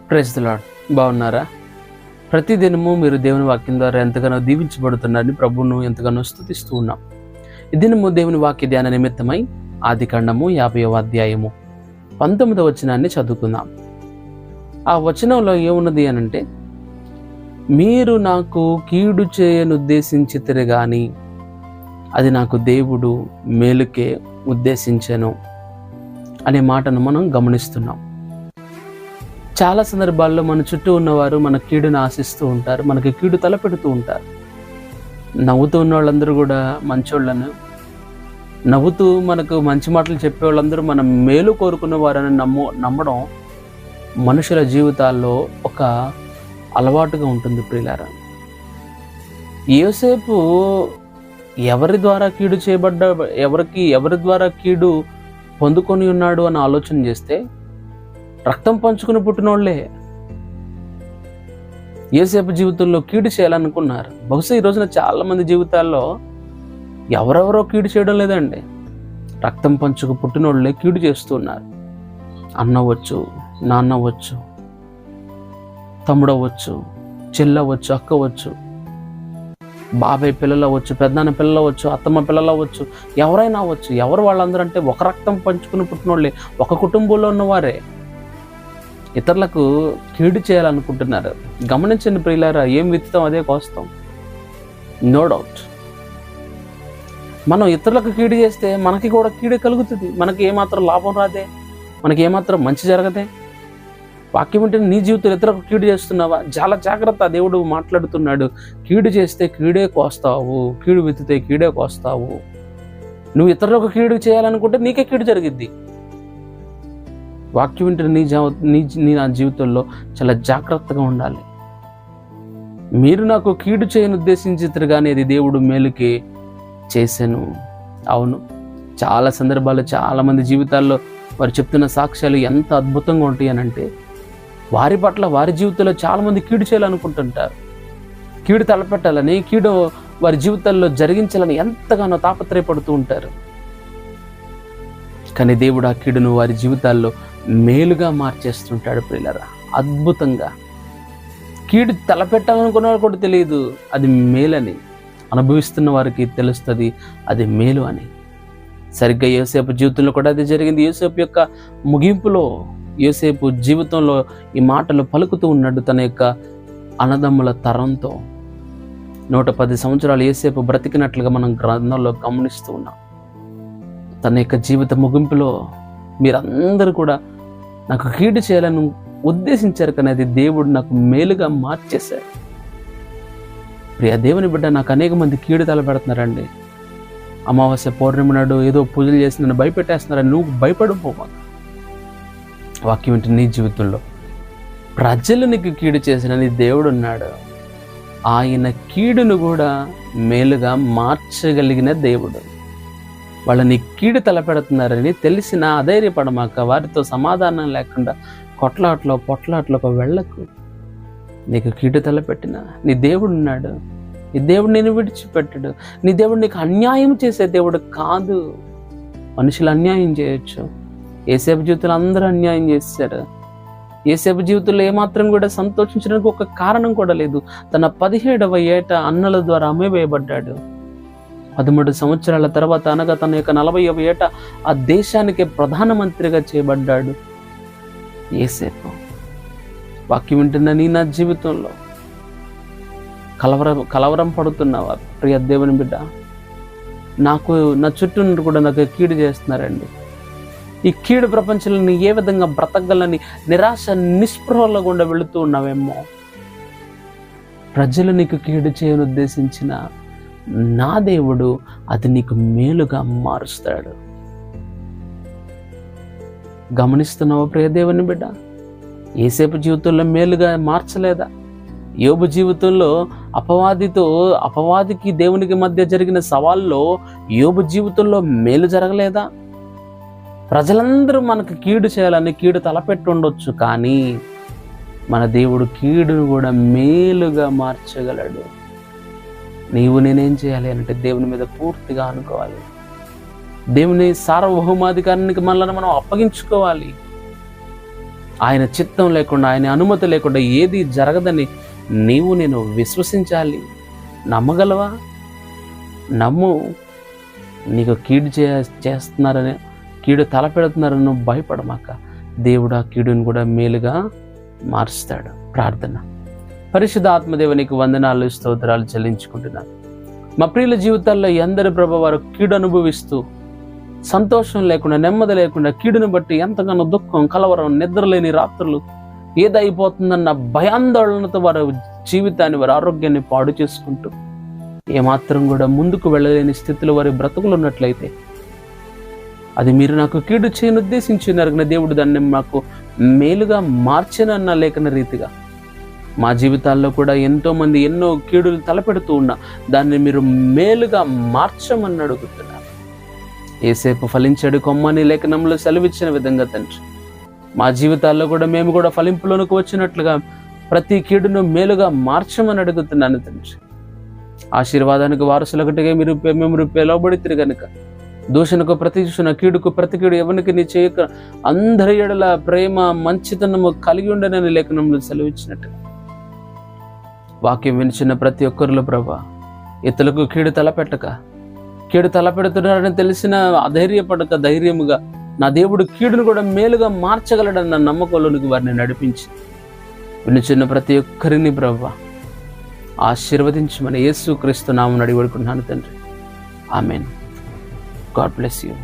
Praise the lord. బాగున్నారా? ప్రతిదినము మీరు దేవుని వాక్యం ద్వారా ఎంతగానో దీవించబడుతున్నారని ప్రభువును ఎంతగానో స్తుతిస్తూ ఉన్నాం. ఈ దినము దేవుని వాక్య ధ్యాన నిమిత్తమై ఆదికాండము 50వ అధ్యాయము 19వ వచనాన్ని చదువుకుందాం. ఆ వచనంలో ఏమున్నది అనంటే, మీరు నాకు కీడు చేయనుద్దేశించితిరి గాని అది నాకు దేవుడు మేలుకే ఉద్దేశించెను అనే మాటను మనం గమనిస్తున్నాం. చాలా సందర్భాల్లో మన చుట్టూ ఉన్నవారు మన కీడును ఆశిస్తూ ఉంటారు, మనకి కీడు తలపెడుతూ ఉంటారు. నవ్వుతూ ఉన్న వాళ్ళందరూ కూడా మంచోళ్ళను, నవ్వుతూ మనకు మంచి మాటలు చెప్పే వాళ్ళందరూ మనం మేలు కోరుకున్న వారని నమ్మడం మనుషుల జీవితాల్లో ఒక అలవాటుగా ఉంటుంది. ప్రియులారా, యోసేపు ఎవరి ద్వారా కీడు చేయబడ్డ, ఎవరి ద్వారా కీడు పొందుకొని ఉన్నాడు అని ఆలోచన చేస్తే రక్తం పంచుకుని పుట్టినోళ్లే యోసేపు జీవితంలో కీడు చేయాలనుకున్నారు. బహుశా ఈ రోజున చాలా మంది జీవితాల్లో ఎవరెవరో కీడు చేయడం లేదండి, రక్తం పంచుకు పుట్టినోళ్లే కీడు చేస్తున్నారు. అన్నవచ్చు, నాన్నవచ్చు, తమ్ముడవచ్చు, చెల్లవచ్చు, అక్కవచ్చు, బాబాయ్ పిల్లలు అవ్వచ్చు, పెద్దనాన్న పిల్లలు అవ్వచ్చు, అత్తమ్మ పిల్లలు అవ్వచ్చు, ఎవరైనా అవ్వచ్చు. ఎవరు వాళ్ళందరూ అంటే ఒక రక్తం పంచుకుని పుట్టినోళ్ళే, ఒక కుటుంబంలో ఉన్నవారే ఇతరులకు కీడు చేయాలనుకుంటున్నారు. గమనించండి ప్రియులారా, ఏం విత్తుతాం అదే కోస్తాం. నో డౌట్, మనం ఇతరులకు కీడు చేస్తే మనకి కూడా కీడు కలుగుతుంది. మనకి ఏమాత్రం లాభం రాదే, మనకి ఏమాత్రం మంచి జరగదే. వాక్యం అంటే నీ జీవితంలో ఇతరులకు కీడు చేస్తున్నావా? చాలా జాగ్రత్త. దేవుడు మాట్లాడుతున్నాడు, కీడు చేస్తే కీడే కోస్తావు, కీడు విత్తితే కీడే కోస్తావు. నువ్వు ఇతరులకు కీడు చేయాలనుకుంటే నీకే కీడు జరిగిద్ది. వాక్యం వింటే నీ నా జీవితంలో చాలా జాగ్రత్తగా ఉండాలి. మీరు నాకు కీడు చేయని ఉద్దేశించితురు కానీ అది దేవుడు మేలుకే చేశాను. అవును, చాలా సందర్భాల్లో చాలామంది జీవితాల్లో వారు చెప్తున్న సాక్ష్యాలు ఎంత అద్భుతంగా ఉంటాయి అని అంటే, వారి పట్ల వారి జీవితంలో చాలామంది కీడు చేయాలనుకుంటుంటారు. కీడు తలపెట్టాలని, కీడు వారి జీవితాల్లో జరిగించాలని ఎంతగానో తాపత్రయపడుతూ ఉంటారు. కానీ దేవుడు ఆ కీడును వారి జీవితాల్లో మేలుగా మార్చేస్తుంటాడు. ప్రియులారా, అద్భుతంగా. కీడు తలపెట్టాలనుకున్న వారు కూడా తెలియదు అది మేలని, అనుభవిస్తున్న వారికి తెలుస్తుంది అది మేలు అని. సరిగ్గా యోసేపు జీవితంలో కూడా అది జరిగింది. యోసేపు యొక్క ముగింపులో, యోసేపు జీవితంలో ఈ మాటలు పలుకుతూ ఉన్నాడు తన యొక్క అన్నదమ్ముల తరంతో. 110 సంవత్సరాలు యోసేపు బ్రతికినట్లుగా మనం గ్రంథంలో గమనిస్తూ ఉన్నాం. తన యొక్క జీవిత ముగింపులో మీరందరూ కూడా నాకు కీడు చేయాలని ఉద్దేశించారు, కానీ అది దేవుడు నాకు మేలుగా మార్చేశాడు. ప్రియ దేవుని బిడ్డ, నాకు అనేక మంది కీడు తలపెడుతున్నారండి. అమావాస్య పౌర్ణమి నాడు ఏదో పూజలు చేసి నన్ను భయపెట్టేస్తున్నారని నువ్వు భయపడిపోమా. వాక్యం ఏంటి? నీ జీవితంలో ప్రజలు నీకు కీడు చేసినని దేవుడు ఉన్నాడు. ఆయన కీడును కూడా మేలుగా మార్చగలిగిన దేవుడు. వాళ్ళని కీడు తలపెడుతున్నారని తెలిసిన అధైర్యపడమాక, వారితో సమాధానం లేకుండా పొట్లాట్లకు వెళ్ళకు. నీకు కీడు తలపెట్టిన నీ దేవుడు ఉన్నాడు. నీ దేవుడు నేను విడిచిపెట్టడు. నీ దేవుడు నీకు అన్యాయం చేసే దేవుడు కాదు. మనుషులు అన్యాయం చేయొచ్చు. యోసేపు జీవితంలో అందరూ అన్యాయం చేశారు. యోసేపు జీవితంలో ఏమాత్రం కూడా సంతోషించడానికి ఒక కారణం కూడా లేదు. తన 17వ ఏట అన్నల ద్వారా అమ్మవేయబడ్డాడు. 13 సంవత్సరాల తర్వాత, అనగా తన యొక్క 40వ ఏట ఆ దేశానికి ప్రధానమంత్రిగా చేయబడ్డాడు యోసేపు. వాక్యం వింటున్న నీ నా జీవితంలో కలవరం పడుతున్నావా? ప్రియ దేవుని బిడ్డ, నాకు నా చుట్టూ కూడా నాకు కీడు చేస్తున్నారండి. ఈ కీడు ప్రపంచంలో ఏ విధంగా బ్రతకగలని నిరాశ నిస్పృహల గుండా వెళుతూ ఉన్నావేమో. ప్రజలు నీకు కీడు చేయని ఉద్దేశించిన నా దేవుడు అది నీకు మేలుగా మారుస్తాడు. గమనిస్తున్నావా ప్రియ దేవుని బిడ్డ? యోసేపు జీవితంలో మేలుగా మార్చలేదా? యోబు జీవితంలో అపవాదికి దేవునికి మధ్య జరిగిన సవాల్లో యోబు జీవితంలో మేలు జరగలేదా? ప్రజలందరూ మనకు కీడు చేయాలని కీడు తలపెట్టి ఉండొచ్చు, కానీ మన దేవుడు కీడును కూడా మేలుగా మార్చగలడు. నీవు నేనేం చేయాలి అంటే దేవుని మీద పూర్తిగా అనుకోవాలి. దేవుని సార్వభౌమాధికారానికి మనల్ని మనం అప్పగించుకోవాలి. ఆయన చిత్తం లేకుండా, ఆయన అనుమతి లేకుండా ఏది జరగదని నేను విశ్వసించాలి. నమ్మగలవా? నమ్ము. నీకు కీడు చేస్తున్నారని, కీడు తలపెడుతున్నారని నువ్వు భయపడమాక. దేవుడు ఆ కీడుని కూడా మేలుగా మారుస్తాడు. ప్రార్థన. పరిశుద్ధ ఆత్మదేవునికి వందనాలు, స్తోత్రాలు చెల్లించుకుంటున్నాను. మా ప్రియుల జీవితాల్లో ఎందరి ప్రభు వారు కీడు అనుభవిస్తూ సంతోషం లేకుండా, నెమ్మది లేకుండా, కీడును బట్టి ఎంతగానో దుఃఖం, కలవరం, నిద్రలేని రాత్రులు, ఏదైపోతుందన్న భయాందోళనతో వారి జీవితాన్ని, వారి ఆరోగ్యాన్ని పాడు చేసుకుంటూ ఏమాత్రం కూడా ముందుకు వెళ్ళలేని స్థితిలో వారి బ్రతుకులు ఉన్నట్లయితే, అది మీరు నాకు కీడు చేయని ఉద్దేశించినారు, దేవుడు దాన్ని మాకు మేలుగా మార్చనన్న లేఖన రీతిగా మా జీవితాల్లో కూడా ఎంతోమంది ఎన్నో కీడులు తలపెడుతూ ఉన్నా దాన్ని మీరు మేలుగా మార్చమని అడుగుతున్నారు. ఏసేపు ఫలించాడు కొమ్మని లేఖనంలో సెలవిచ్చిన విధంగా తండ్రి, మా జీవితాల్లో కూడా మేము కూడా ఫలింపులోనికి వచ్చినట్లుగా ప్రతి కీడును మేలుగా మార్చమని అడుగుతున్నాను తండ్రి. ఆశీర్వాదానికి వారసులకటిగా మేము పిలువబడితే కనుక దూషణకు ప్రతి దూషణ, కీడుకు ప్రతి కీడు ఎవరికి నీ చేయక అందరి ఎడల ప్రేమ మంచితనము కలిగి ఉండనని లేఖనంలో సెలవిచ్చినట్టుగా వాక్యం వినిచిన ప్రతి ఒక్కరిలో ప్రభా, ఇతరులకు కీడు తలపెట్టక, కీడు తలపెడుతున్నారని తెలిసిన అధైర్యపడక ధైర్యముగా నా దేవుడు కీడును కూడా మేలుగా మార్చగలడన్న నమ్మకంలోనికి వారిని నడిపించి వినిచిన ప్రతి ఒక్కరిని ప్రభా ఆశీర్వదించమని యేసుక్రీస్తు నామమున అడిగి వేడుకుంటున్నాను తండ్రి. ఆమెన్. God bless you.